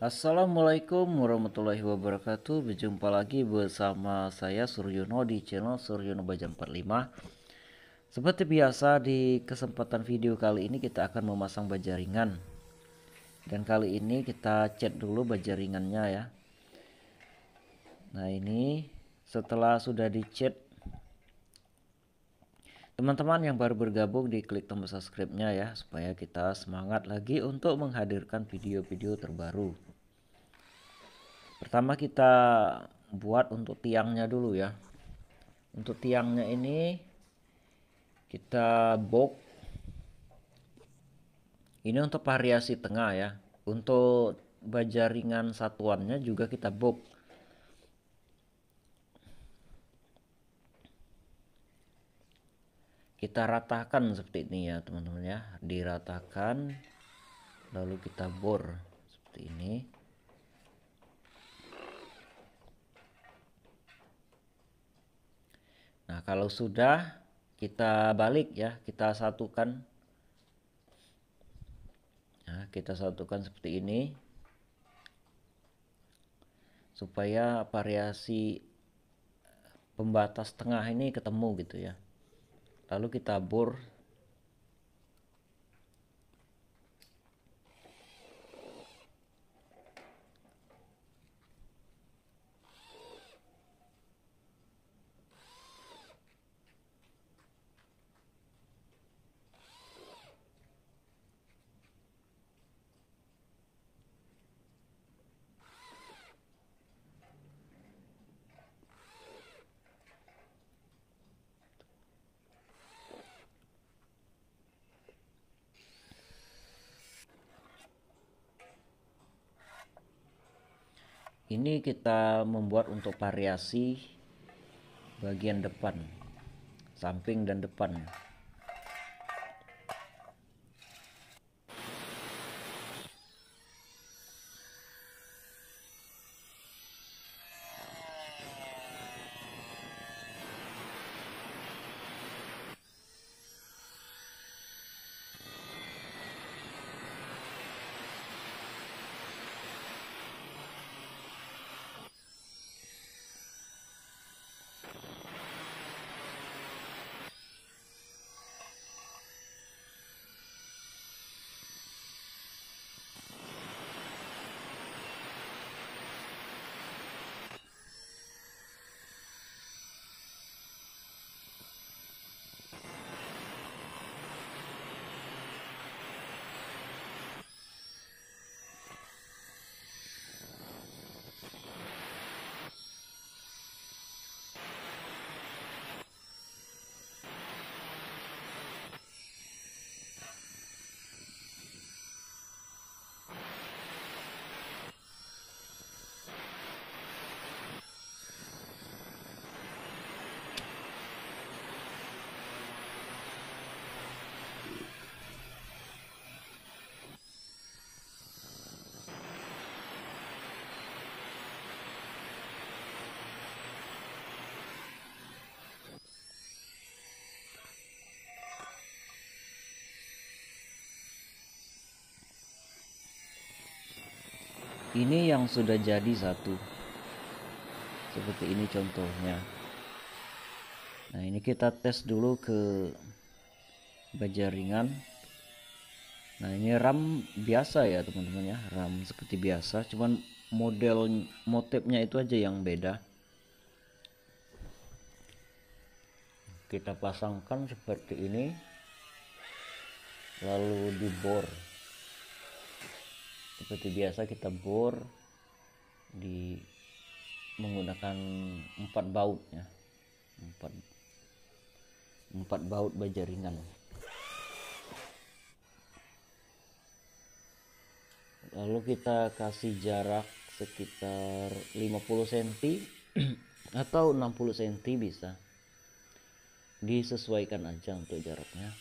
Assalamualaikum warahmatullahi wabarakatuh. Berjumpa lagi bersama saya Suryono di channel Suryono Bajang 45. Seperti biasa di kesempatan video kali ini kita akan memasang baja ringan. Dan kali ini kita cat dulu baja ringannya ya. Nah, ini setelah sudah dicat, teman-teman yang baru bergabung diklik tombol subscribe-nya ya, supaya kita semangat lagi untuk menghadirkan video-video terbaru. Pertama kita buat untuk tiangnya dulu ya. Untuk tiangnya ini kita box. Ini untuk variasi tengah ya. Untuk baja ringan satuannya juga kita box. Kita ratakan seperti ini ya teman-teman ya. Diratakan lalu kita bor seperti ini. Nah, kalau sudah kita balik ya, kita satukan. Nah, kita satukan seperti ini supaya variasi pembatas tengah ini ketemu gitu ya. Lalu kita bor. Ini kita membuat untuk variasi bagian depan, samping dan depan. Ini yang sudah jadi satu. Seperti ini contohnya. Nah, ini kita tes dulu ke baja ringan. Nah, ini RAM biasa ya teman-teman ya, RAM seperti biasa, cuman model motifnya itu aja yang beda. Kita pasangkan seperti ini, lalu dibor. Seperti biasa kita bor di menggunakan 4 baut ya, 4 baut baja ringan. Lalu kita kasih jarak sekitar 50 cm atau 60 cm bisa, disesuaikan aja untuk jaraknya.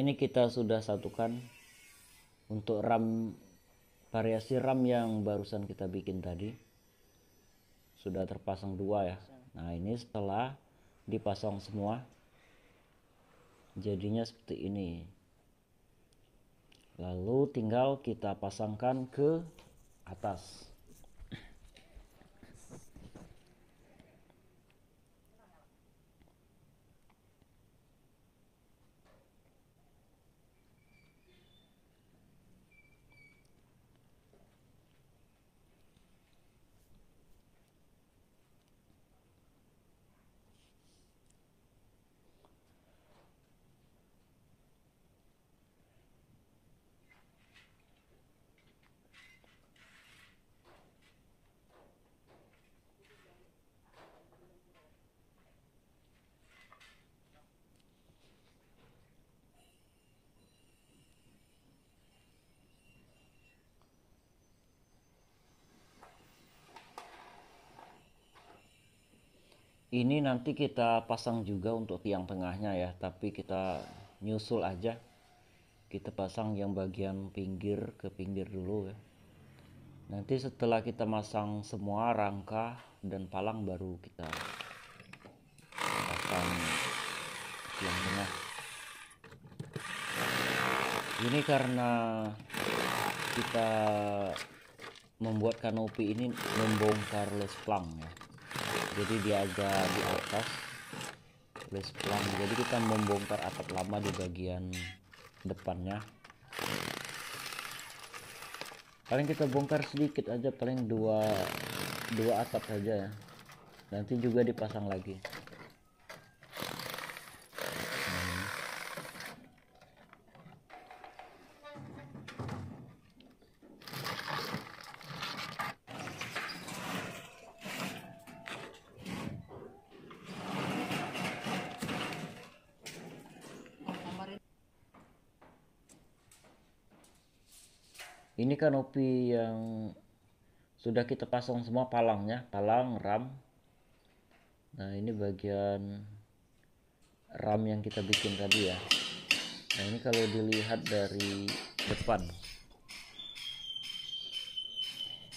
ini kita sudah satukan untuk RAM, variasi RAM yang barusan kita bikin tadi sudah terpasang 2 ya. Nah ini setelah dipasang semua jadinya seperti ini. Lalu tinggal kita pasangkan ke atas. Ini nanti kita pasang juga untuk tiang tengahnya ya, tapi kita nyusul aja. Kita pasang yang bagian pinggir ke pinggir dulu ya. Nanti setelah kita masang semua rangka dan palang baru kita pasang tiang tengah. Ini karena kita membuat kanopi ini membongkar les plang ya. Jadi dia agak di atas les plang, jadi kita membongkar atap lama di bagian depannya. Paling kita bongkar sedikit aja, paling dua atap saja ya, nanti juga dipasang lagi. Ini kanopi yang sudah kita pasang semua palangnya, palang RAM. Nah ini bagian RAM yang kita bikin tadi ya. Nah ini kalau dilihat dari depan,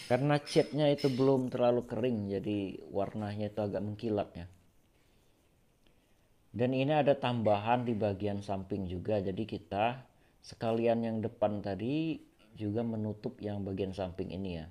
karena catnya itu belum terlalu kering, jadi warnanya itu agak mengkilap ya. Dan ini ada tambahan di bagian samping juga, jadi kita sekalian yang depan tadi juga menutup yang bagian samping ini ya.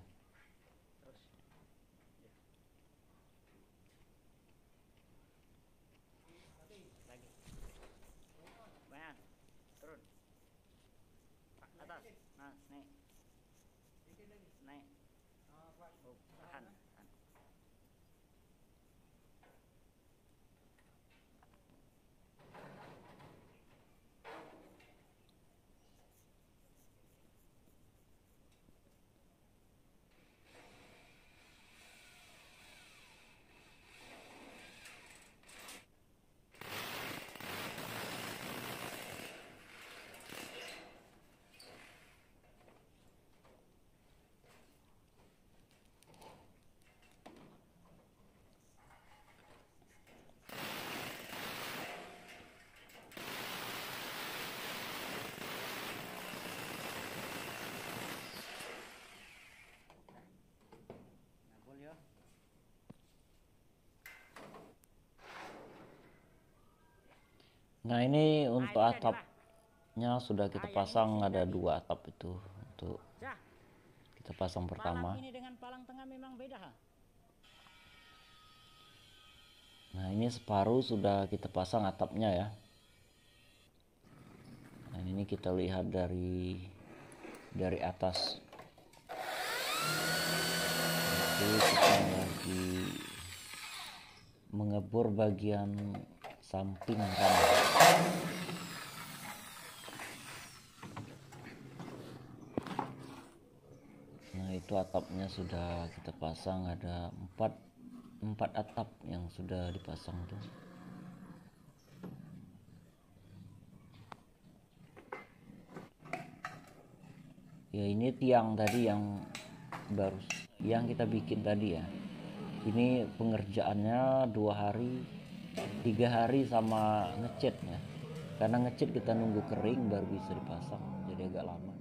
Nah ini untuk atapnya sudah kita pasang, ada 2 atap itu untuk kita pasang pertama. Nah ini separuh sudah kita pasang atapnya ya. Nah ini kita lihat dari atas. Jadi kita lagi mengebor bagian samping RAM. Nah itu atapnya sudah kita pasang, ada 4 atap yang sudah dipasang tuh. Ya ini tiang tadi yang baru yang kita bikin tadi ya. Ini pengerjaannya 2 hari 3 hari sama ngecatnya. karena ngecat kita nunggu kering baru bisa dipasang, jadi agak lama.